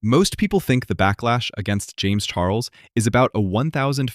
Most people think the backlash against James Charles is about a $1,500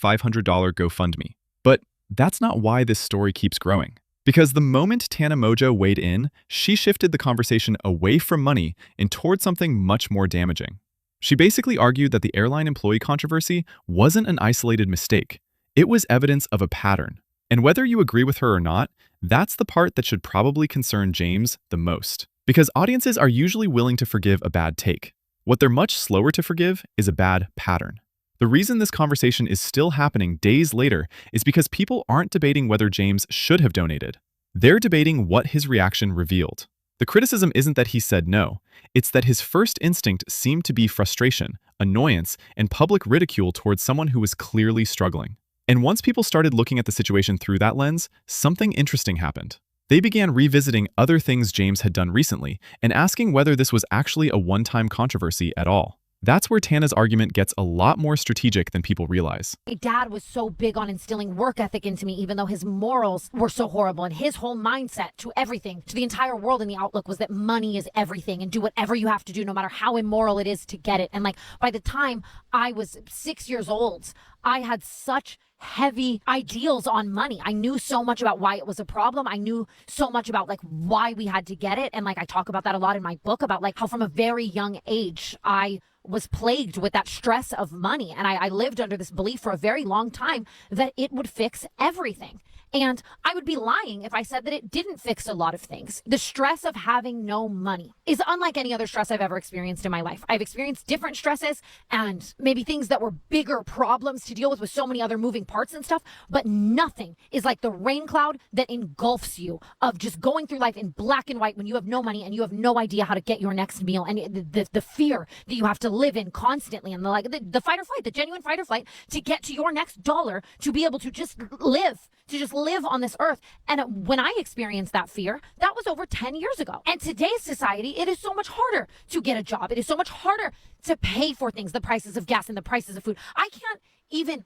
GoFundMe. But that's not why this story keeps growing. Because the moment Tana Mongeau weighed in, she shifted the conversation away from money and toward something much more damaging. She basically argued that the airline employee controversy wasn't an isolated mistake. It was evidence of a pattern. And whether you agree with her or not, that's the part that should probably concern James the most. Because audiences are usually willing to forgive a bad take. What they're much slower to forgive is a bad pattern. The reason this conversation is still happening days later is because people aren't debating whether James should have donated. They're debating what his reaction revealed. The criticism isn't that he said no, it's that his first instinct seemed to be frustration, annoyance, and public ridicule towards someone who was clearly struggling. And once people started looking at the situation through that lens, something interesting happened. They began revisiting other things James had done recently and asking whether this was actually a one-time controversy at all. That's where Tana's argument gets a lot more strategic than people realize. My dad was so big on instilling work ethic into me, even though his morals were so horrible, and his whole mindset to everything, to the entire world, and the outlook was that money is everything and do whatever you have to do, no matter how immoral it is to get it. And like, by the time I was 6 years old, I had such heavy ideals on money. I knew so much about why it was a problem. I knew so much about like why we had to get it. And like, I talk about that a lot in my book, about like how from a very young age, I was plagued with that stress of money. And I lived under this belief for a very long time that it would fix everything. And I would be lying if I said that it didn't fix a lot of things. The stress of having no money is unlike any other stress I've ever experienced in my life. I've experienced different stresses and maybe things that were bigger problems to deal with so many other moving parts and stuff, but nothing is like the rain cloud that engulfs you of just going through life in black and white when you have no money and you have no idea how to get your next meal, and the fear that you have to live in constantly, and the fight or flight, the genuine fight or flight to get to your next dollar, to be able to just live on this earth. And when I experienced that fear, that was over 10 years ago. And today's society, it is so much harder to get a job. It is so much harder to pay for things, the prices of gas and the prices of food. I can't even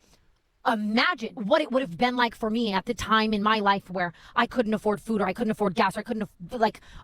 imagine what it would have been like for me at the time in my life where I couldn't afford food, or I couldn't afford gas, or I couldn't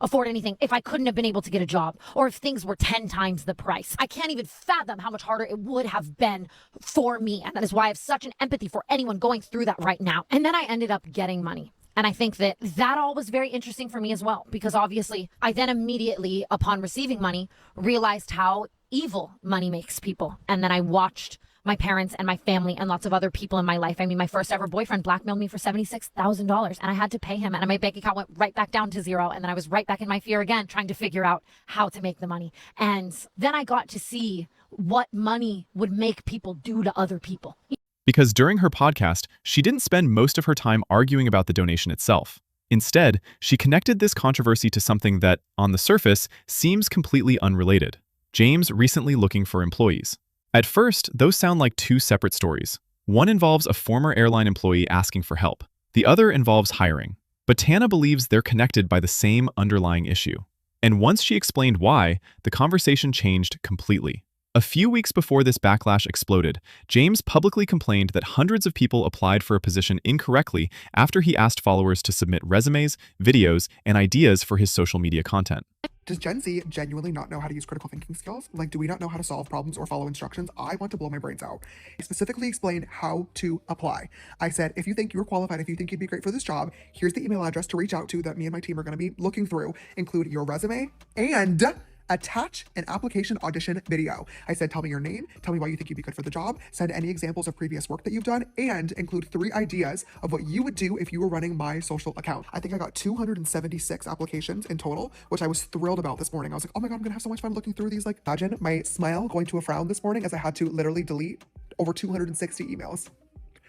afford anything, if I couldn't have been able to get a job, or if things were 10 times the price. I can't even fathom how much harder it would have been for me. And that is why I have such an empathy for anyone going through that right now. And then I ended up getting money. And I think that all was very interesting for me as well, because obviously I then immediately, upon receiving money, realized how evil money makes people. And then I watched my parents and my family and lots of other people in my life. I mean, my first ever boyfriend blackmailed me for $76,000, and I had to pay him, and my bank account went right back down to zero. And then I was right back in my fear again, trying to figure out how to make the money. And then I got to see what money would make people do to other people. Because during her podcast, she didn't spend most of her time arguing about the donation itself. Instead, she connected this controversy to something that, on the surface, seems completely unrelated: James recently looking for employees. At first, those sound like two separate stories. One involves a former airline employee asking for help. The other involves hiring. But Tana believes they're connected by the same underlying issue. And once she explained why, the conversation changed completely. A few weeks before this backlash exploded, James publicly complained that hundreds of people applied for a position incorrectly after he asked followers to submit resumes, videos, and ideas for his social media content. Does Gen Z genuinely not know how to use critical thinking skills? Like, do we not know how to solve problems or follow instructions? I want to blow my brains out. I specifically explained how to apply. I said, if you think you're qualified, if you think you'd be great for this job, here's the email address to reach out to that me and my team are going to be looking through. Include your resume and attach an application audition video. I said, tell me your name, tell me why you think you'd be good for the job, send any examples of previous work that you've done, and include 3 ideas of what you would do if you were running my social account. I think I got 276 applications in total, which I was thrilled about this morning. I was like, oh my God, I'm gonna have so much fun looking through these. Like, imagine my smile going to a frown this morning as I had to literally delete over 260 emails.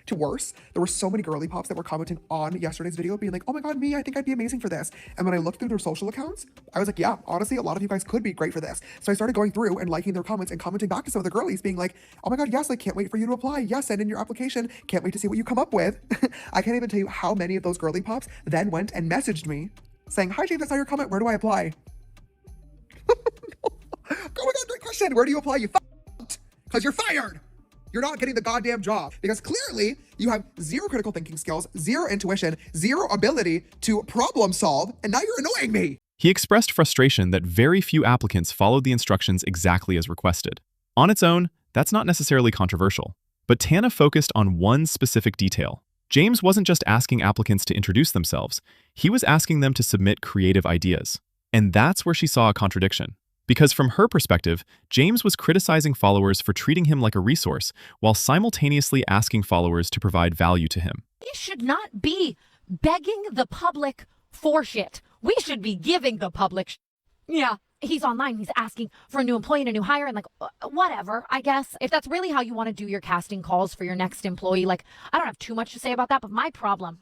To worse, there were so many girly pops that were commenting on yesterday's video being like, oh my God, me, I think I'd be amazing for this. And when I looked through their social accounts, I was like, yeah, honestly, a lot of you guys could be great for this. So I started going through and liking their comments and commenting back to some of the girlies being like, oh my God, yes, like, can't wait for you to apply. Yes, send in your application. Can't wait to see what you come up with. I can't even tell you how many of those girly pops then went and messaged me saying, hi, James, I saw your comment. Where do I apply? Oh my God, great question. Where do you apply? You f***ed, because you're fired. You're not getting the goddamn job because clearly you have 0 critical thinking skills, 0 intuition, 0 ability to problem solve, and now you're annoying me. He expressed frustration that very few applicants followed the instructions exactly as requested. On its own, that's not necessarily controversial. But Tana focused on one specific detail. James wasn't just asking applicants to introduce themselves, he was asking them to submit creative ideas. And that's where she saw a contradiction. Because from her perspective, James was criticizing followers for treating him like a resource while simultaneously asking followers to provide value to him. We should not be begging the public for shit. We should be giving the public shit. Yeah. He's online, he's asking for a new employee and a new hire, and like, whatever, I guess. If that's really how you want to do your casting calls for your next employee, like, I don't have too much to say about that, but my problem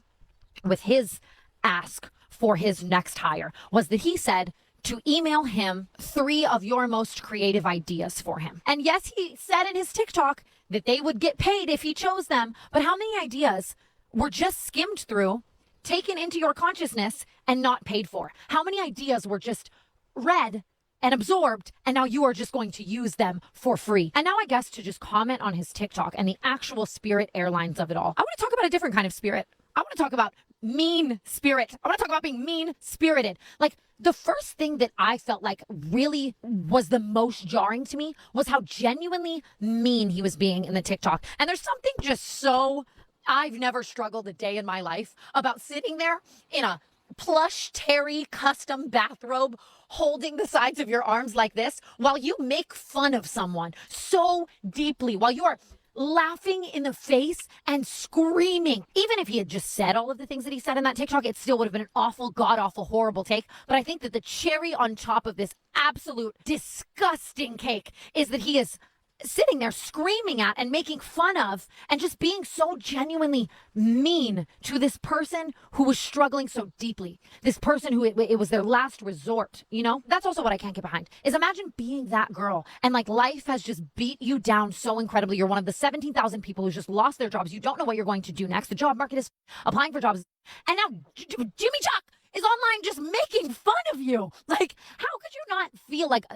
with his ask for his next hire was that he said to email him 3 of your most creative ideas for him. And yes, he said in his TikTok that they would get paid if he chose them, but how many ideas were just skimmed through, taken into your consciousness, and not paid for? How many ideas were just read and absorbed, and now you are just going to use them for free? And now I guess to just comment on his TikTok and the actual Spirit Airlines of it all, I want to talk about a different kind of spirit. I want to talk about mean spirit. I want to talk about being mean-spirited. Like, the first thing that I felt like really was the most jarring to me was how genuinely mean he was being in the TikTok. And there's something just so, I've never struggled a day in my life about sitting there in a plush terry custom bathrobe holding the sides of your arms like this while you make fun of someone so deeply, while you are laughing in the face and screaming. Even if he had just said all of the things that he said in that TikTok, it still would have been an awful, god-awful, horrible take. But I think that the cherry on top of this absolute disgusting cake is that he is sitting there screaming at and making fun of and just being so genuinely mean to this person who was struggling so deeply. This person who it was their last resort, you know? That's also what I can't get behind. Is imagine being that girl and like life has just beat you down so incredibly. You're one of the 17,000 people who just lost their jobs. You don't know what you're going to do next. The job market is applying for jobs. And now Jimmy Chuck is online just making fun of you. Like, how could you not feel like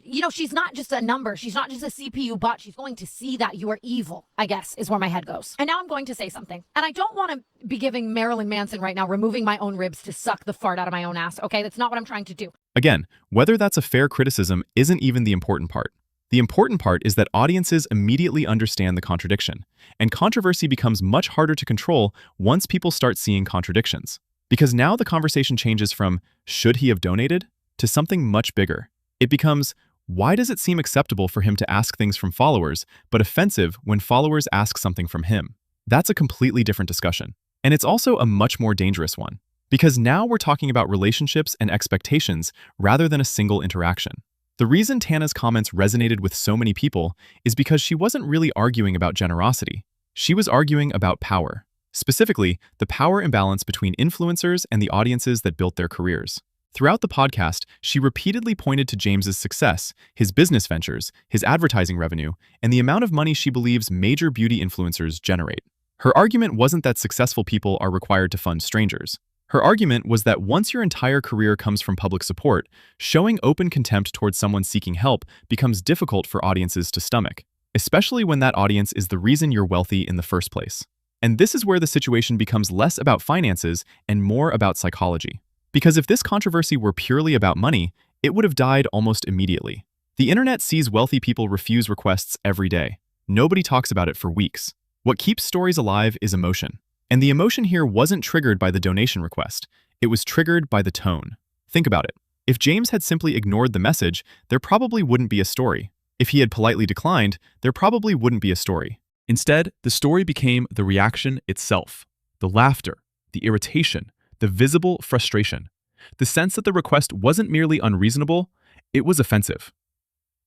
you know, she's not just a number. She's not just a CPU bot. She's going to see that you are evil, I guess, is where my head goes. And now I'm going to say something. And I don't want to be giving Marilyn Manson right now, removing my own ribs to suck the fart out of my own ass, okay? That's not what I'm trying to do. Again, whether that's a fair criticism isn't even the important part. The important part is that audiences immediately understand the contradiction, and controversy becomes much harder to control once people start seeing contradictions. Because now the conversation changes from, should he have donated, to something much bigger. It becomes, why does it seem acceptable for him to ask things from followers, but offensive when followers ask something from him? That's a completely different discussion. And it's also a much more dangerous one. Because now we're talking about relationships and expectations rather than a single interaction. The reason Tana's comments resonated with so many people is because she wasn't really arguing about generosity. She was arguing about power. Specifically, the power imbalance between influencers and the audiences that built their careers. Throughout the podcast, she repeatedly pointed to James's success, his business ventures, his advertising revenue, and the amount of money she believes major beauty influencers generate. Her argument wasn't that successful people are required to fund strangers. Her argument was that once your entire career comes from public support, showing open contempt towards someone seeking help becomes difficult for audiences to stomach, especially when that audience is the reason you're wealthy in the first place. And this is where the situation becomes less about finances and more about psychology. Because if this controversy were purely about money, it would have died almost immediately. The internet sees wealthy people refuse requests every day. Nobody talks about it for weeks. What keeps stories alive is emotion. And the emotion here wasn't triggered by the donation request. It was triggered by the tone. Think about it. If James had simply ignored the message, there probably wouldn't be a story. If he had politely declined, there probably wouldn't be a story. Instead, the story became the reaction itself. The laughter, the irritation, the visible frustration. The sense that the request wasn't merely unreasonable, it was offensive.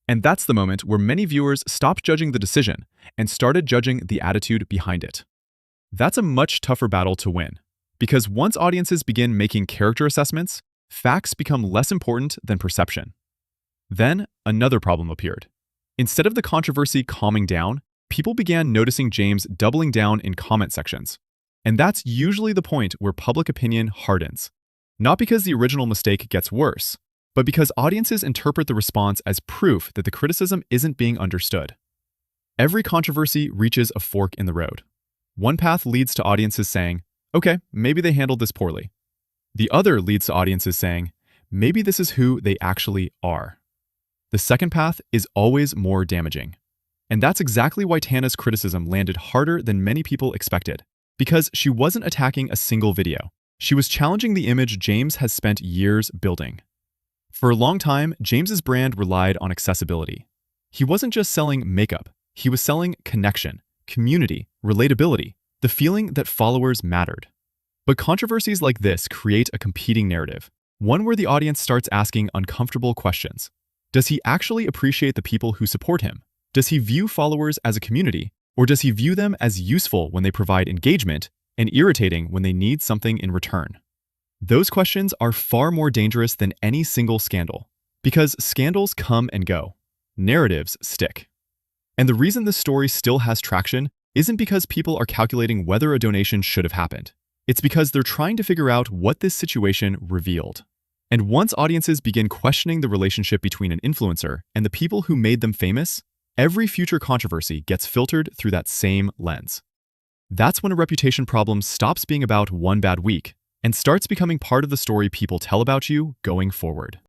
And that's the moment where many viewers stopped judging the decision and started judging the attitude behind it. That's a much tougher battle to win, because once audiences begin making character assessments, facts become less important than perception. Then, another problem appeared. Instead of the controversy calming down, people began noticing James doubling down in comment sections. And that's usually the point where public opinion hardens. Not because the original mistake gets worse, but because audiences interpret the response as proof that the criticism isn't being understood. Every controversy reaches a fork in the road. One path leads to audiences saying, okay, maybe they handled this poorly. The other leads to audiences saying, maybe this is who they actually are. The second path is always more damaging. And that's exactly why Tana's criticism landed harder than many people expected. Because she wasn't attacking a single video. She was challenging the image James has spent years building. For a long time, James's brand relied on accessibility. He wasn't just selling makeup, he was selling connection, community, relatability, the feeling that followers mattered. But controversies like this create a competing narrative, one where the audience starts asking uncomfortable questions. Does he actually appreciate the people who support him? Does he view followers as a community, or does he view them as useful when they provide engagement and irritating when they need something in return? Those questions are far more dangerous than any single scandal, because scandals come and go. Narratives stick. And the reason this story still has traction isn't because people are calculating whether a donation should have happened. It's because they're trying to figure out what this situation revealed. And once audiences begin questioning the relationship between an influencer and the people who made them famous, every future controversy gets filtered through that same lens. That's when a reputation problem stops being about one bad week and starts becoming part of the story people tell about you going forward.